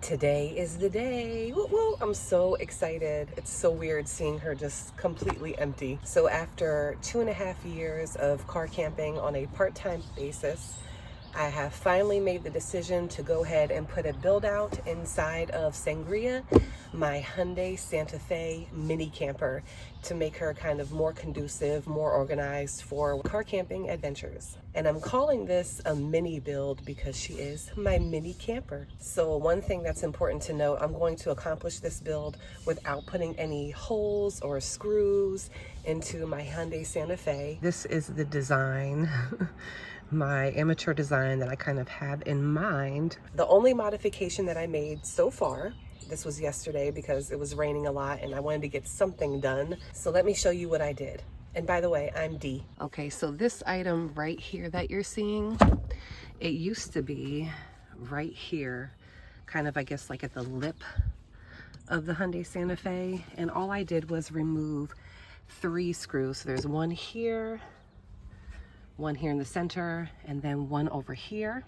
Today is the day. Woo woo. I'm so excited. It's so weird seeing her just completely empty. So after 2.5 years of car camping on a part-time basis, I have finally made the decision to go ahead and put a build out inside of Sangria, my Hyundai Santa Fe mini camper, to make her kind of more conducive, more organized for car camping adventures. And I'm calling this a mini build because she is my mini camper. So one thing that's important to note, I'm going to accomplish this build without putting any holes or screws into my Hyundai Santa Fe. This is the design. My amateur design that I kind of have in mind. The only modification that I made so far, this was yesterday because it was raining a lot and I wanted to get something done. So let me show you what I did. And by the way, I'm D. Okay, so this item right here that you're seeing, it used to be right here, kind of, I guess, like at the lip of the Hyundai Santa Fe. And all I did was remove 3 screws. So there's one here in the center, and then one over here.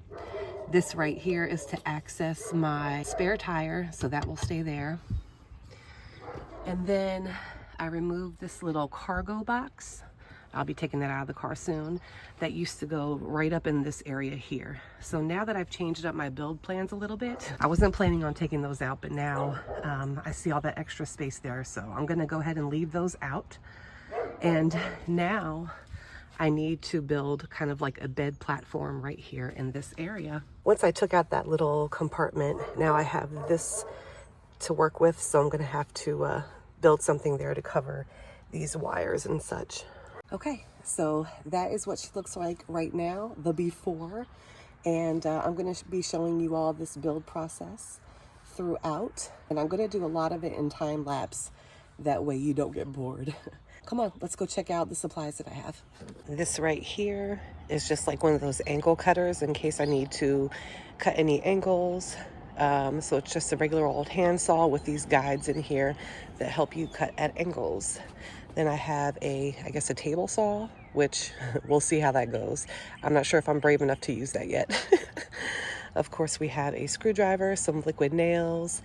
This right here is to access my spare tire, so that will stay there. And then I removed this little cargo box. I'll be taking that out of the car soon. That used to go right up in this area here. So now that I've changed up my build plans a little bit, I wasn't planning on taking those out, but now I see all that extra space there, so I'm gonna go ahead and leave those out. And now I need to build kind of like a bed platform right here in this area. Once I took out that little compartment, now I have this to work with, so I'm gonna have to build something there to cover these wires and such. Okay, so that is what she looks like right now, the before. And I'm gonna be showing you all this build process throughout. And I'm gonna do a lot of it in time lapse. That way you don't get bored. Come on, let's go check out the supplies that I have. This right here is just like one of those angle cutters in case I need to cut any angles. So it's just a regular old handsaw with these guides in here that help you cut at angles. Then I have I guess a table saw, which we'll see how that goes. I'm not sure if I'm brave enough to use that yet. Of course, we have a screwdriver, some liquid nails.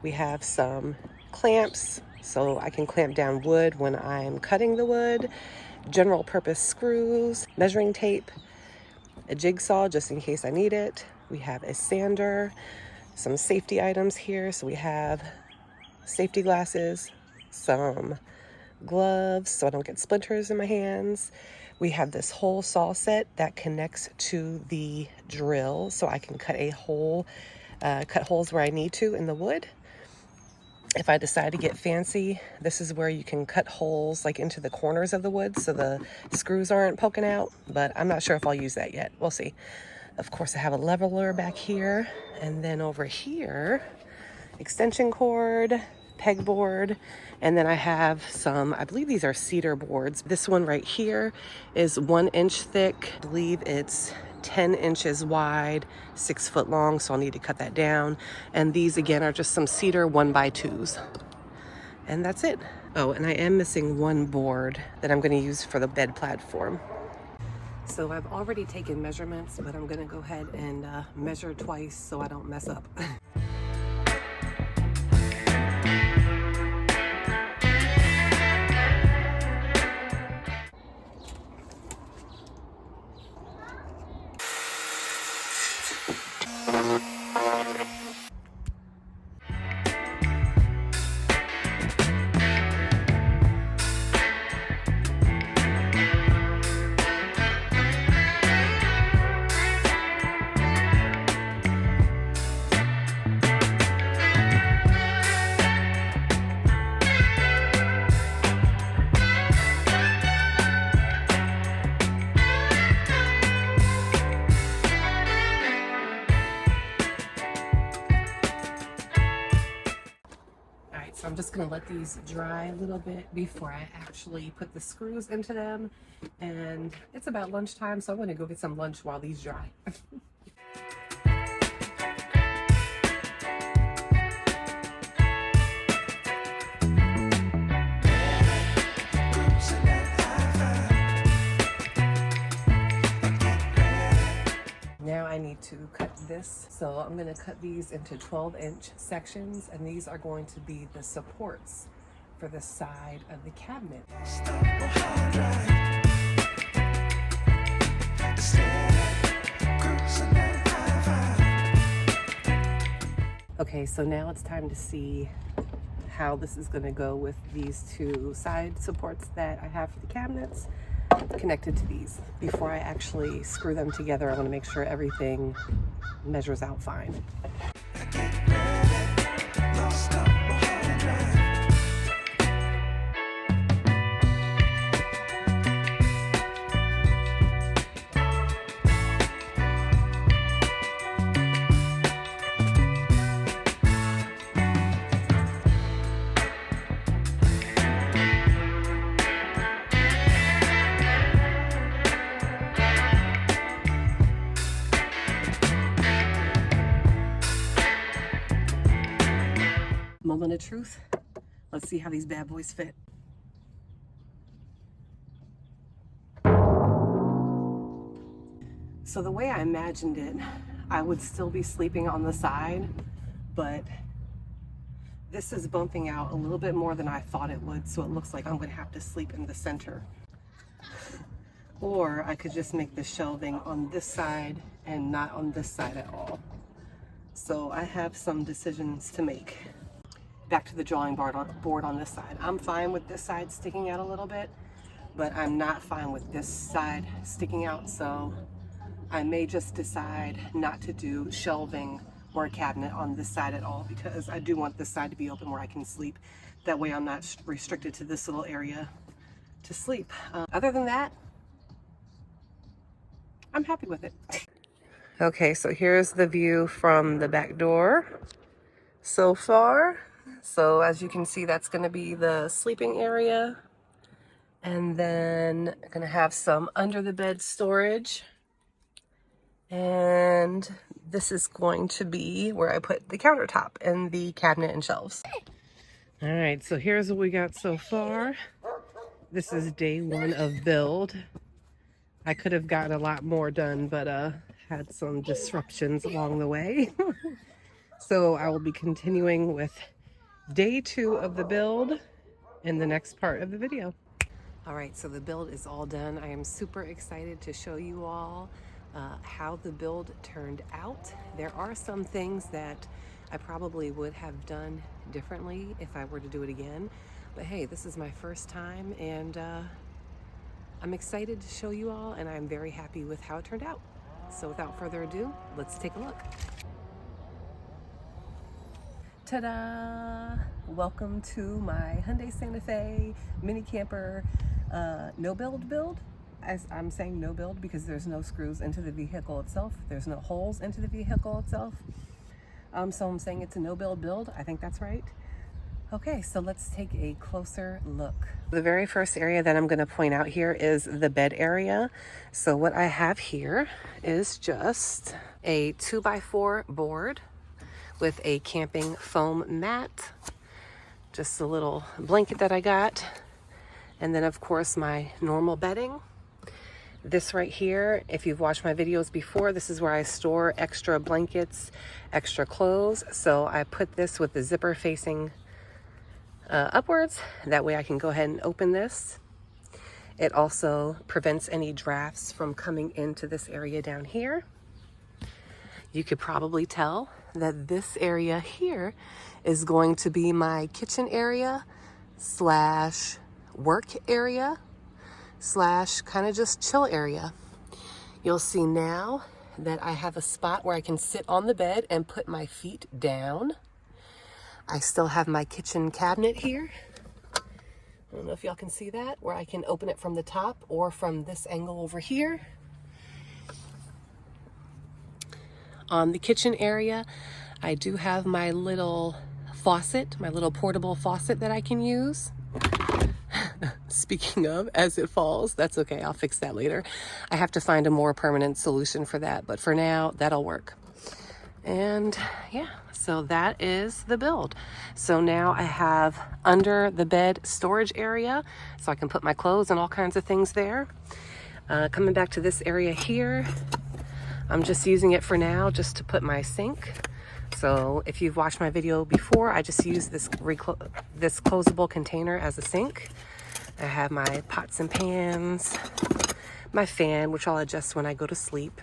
We have some clamps, so I can clamp down wood when I'm cutting the wood, general purpose screws, measuring tape, a jigsaw just in case I need it. We have a sander, some safety items here. So we have safety glasses, some gloves so I don't get splinters in my hands. We have this hole saw set that connects to the drill so I can cut a hole, cut holes where I need to in the wood. If I decide to get fancy, this is where you can cut holes like into the corners of the wood so the screws aren't poking out, but I'm not sure if I'll use that yet. We'll see. Of course, I have a leveler back here, and then over here, extension cord, pegboard, and then I have some, I believe these are cedar boards. This one right here is 1 inch thick. I believe it's 10 inches wide, 6 foot long, so I'll need to cut that down. And these again are just some cedar 1x2s. And that's it. Oh, and I am missing one board that I'm going to use for the bed platform. So I've already taken measurements, but I'm going to go ahead and measure twice so I don't mess up. So I'm just going to let these dry a little bit before I actually put the screws into them. And it's about lunchtime, so I'm going to go get some lunch while these dry. Now I need to cut this this. So I'm gonna cut these into 12-inch sections, and these are going to be the supports for the side of the cabinet. Okay, so now it's time to see how this is going to go with these two side supports that I have for the cabinets connected to these. Before I actually screw them together, I want to make sure everything measures out fine. Moment of truth. Let's see how these bad boys fit. So the way I imagined it, I would still be sleeping on the side, but this is bumping out a little bit more than I thought it would, so it looks like I'm going to have to sleep in the center. Or I could just make the shelving on this side and not on this side at all. So I have some decisions to make. Back to the drawing board on this side. I'm fine with this side sticking out a little bit, but I'm not fine with this side sticking out, so I may just decide not to do shelving or a cabinet on this side at all, because I do want this side to be open where I can sleep. That way I'm not restricted to this little area to sleep. Other than that, I'm happy with it. Okay, so here's the view from the back door so far. So as you can see, that's going to be the sleeping area, and then I'm going to have some under the bed storage, and this is going to be where I put the countertop and the cabinet and shelves. All right, so here's what we got so far. This is day one of build. I could have gotten a lot more done, but had some disruptions along the way. So I will be continuing with day two of the build in the next part of the video. All right, so the build is all done. I am super excited to show you all how the build turned out. There are some things that I probably would have done differently if I were to do it again, but hey, this is my first time, and I'm excited to show you all, and I'm very happy with how it turned out. So without further ado, let's take a look. Ta-da! Welcome to my Hyundai Santa Fe mini camper no build. As I'm saying no build because there's no screws into the vehicle itself. There's no holes into the vehicle itself. So I'm saying it's a no build. I think that's right. Okay, so let's take a closer look. The very first area that I'm going to point out here is the bed area. So what I have here is just a 2x4 board with a camping foam mat, just a little blanket that I got, and then of course my normal bedding. This right here, if you've watched my videos before, this is where I store extra blankets, extra clothes. So I put this with the zipper facing upwards. That way I can go ahead and open this. It also prevents any drafts from coming into this area down here. You could probably tell that this area here is going to be my kitchen area slash work area slash kind of just chill area. You'll see now that I have a spot where I can sit on the bed and put my feet down. I still have my kitchen cabinet here. I don't know if y'all can see that, where I can open it from the top or from this angle over here. On the kitchen area, I do have my little faucet, my little portable faucet that I can use. Speaking of, as it falls, that's okay, I'll fix that later. I have to find a more permanent solution for that, but for now, that'll work. And yeah, so that is the build. So now I have under the bed storage area, so I can put my clothes and all kinds of things there. Coming back to this area here, I'm just using it for now just to put my sink. So if you've watched my video before, I just use this closable container as a sink. I have my pots and pans, my fan, which I'll adjust when I go to sleep.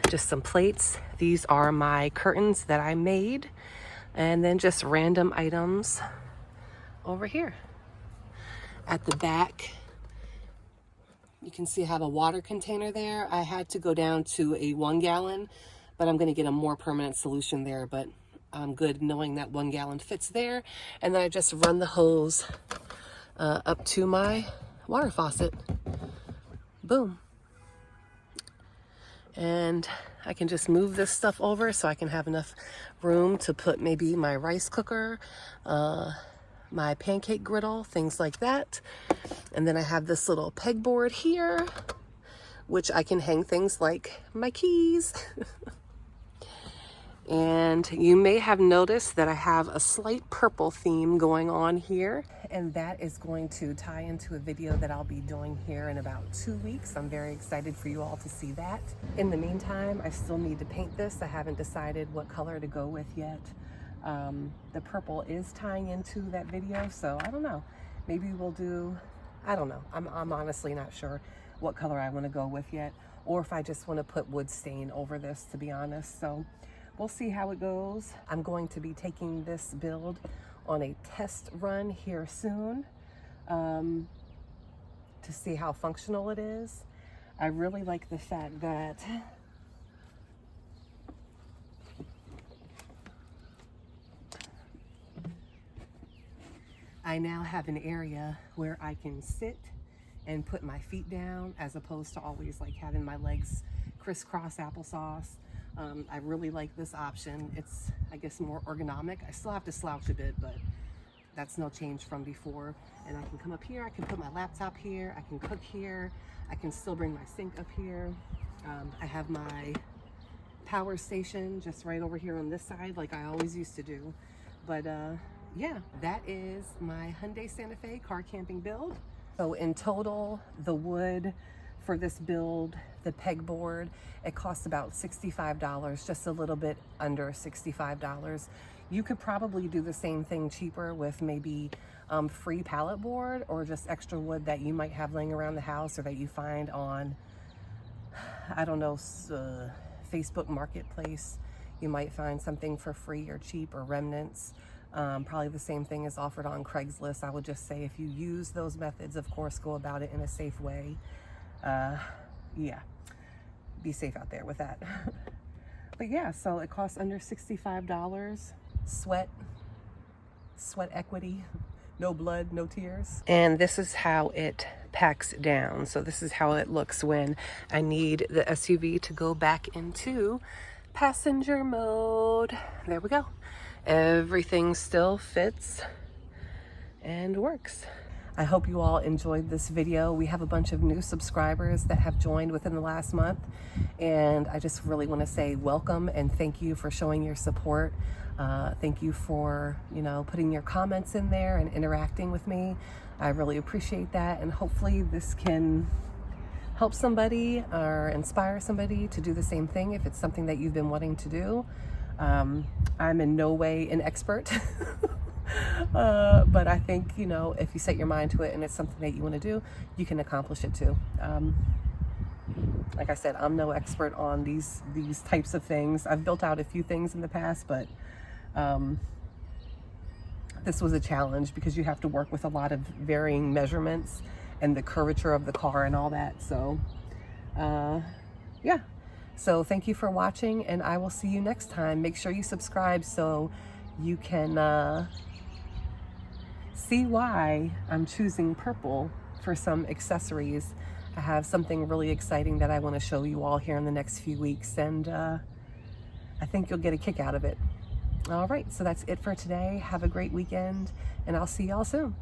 Just some plates. These are my curtains that I made. And then just random items over here. At the back, you can see I have a water container there. I had to go down to a 1 gallon, but I'm going to get a more permanent solution there. But I'm good knowing that 1 gallon fits there. And then I just run the hose up to my water faucet. Boom. And I can just move this stuff over so I can have enough room to put maybe my rice cooker, my pancake griddle, things like that. And then I have this little pegboard here, which I can hang things like my keys. And you may have noticed that I have a slight purple theme going on here, and that is going to tie into a video that I'll be doing here in about 2 weeks. I'm very excited for you all to see that. In the meantime, I still need to paint this. I haven't decided what color to go with yet. The purple is tying into that video, so I don't know. Maybe we'll do, I don't know. I'm honestly not sure what color I want to go with yet, or if I just want to put wood stain over this, to be honest. So we'll see how it goes. I'm going to be taking this build on a test run here soon to see how functional it is. I really like the fact that I now have an area where I can sit and put my feet down, as opposed to always like having my legs crisscross applesauce. I really like this option. It's, I guess, more ergonomic. I still have to slouch a bit, but that's no change from before. And I can come up here, I can put my laptop here, I can cook here, I can still bring my sink up here. I have my power station just right over here on this side, like I always used to do. But yeah, that is my Hyundai Santa Fe car camping build. So in total, the wood for this build, the pegboard, it costs about $65, just a little bit under $65. You could probably do the same thing cheaper with maybe free pallet board, or just extra wood that you might have laying around the house, or that you find on, I don't know, Facebook Marketplace. You might find something for free or cheap, or remnants. Probably the same thing is offered on Craigslist. I would just say, if you use those methods, of course, go about it in a safe way. Yeah, be safe out there with that. But yeah, so it costs under $65. Sweat equity, no blood, no tears. And this is how it packs down. So this is how it looks when I need the SUV to go back into passenger mode. There we go. Everything still fits and works. I hope you all enjoyed this video. We have a bunch of new subscribers that have joined within the last month, and I just really want to say welcome and thank you for showing your support. Thank you for, putting your comments in there and interacting with me. I really appreciate that, and hopefully this can help somebody or inspire somebody to do the same thing if it's something that you've been wanting to do. I'm in no way an expert. But I think, if you set your mind to it and it's something that you want to do, you can accomplish it too. Like I said, I'm no expert on these types of things. I've built out a few things in the past, but this was a challenge because you have to work with a lot of varying measurements and the curvature of the car and all that. So yeah, so thank you for watching, and I will see you next time. Make sure you subscribe so you can see why I'm choosing purple for some accessories. I have something really exciting that I want to show you all here in the next few weeks, and I think you'll get a kick out of it. All right, so that's it for today. Have a great weekend, and I'll see y'all soon.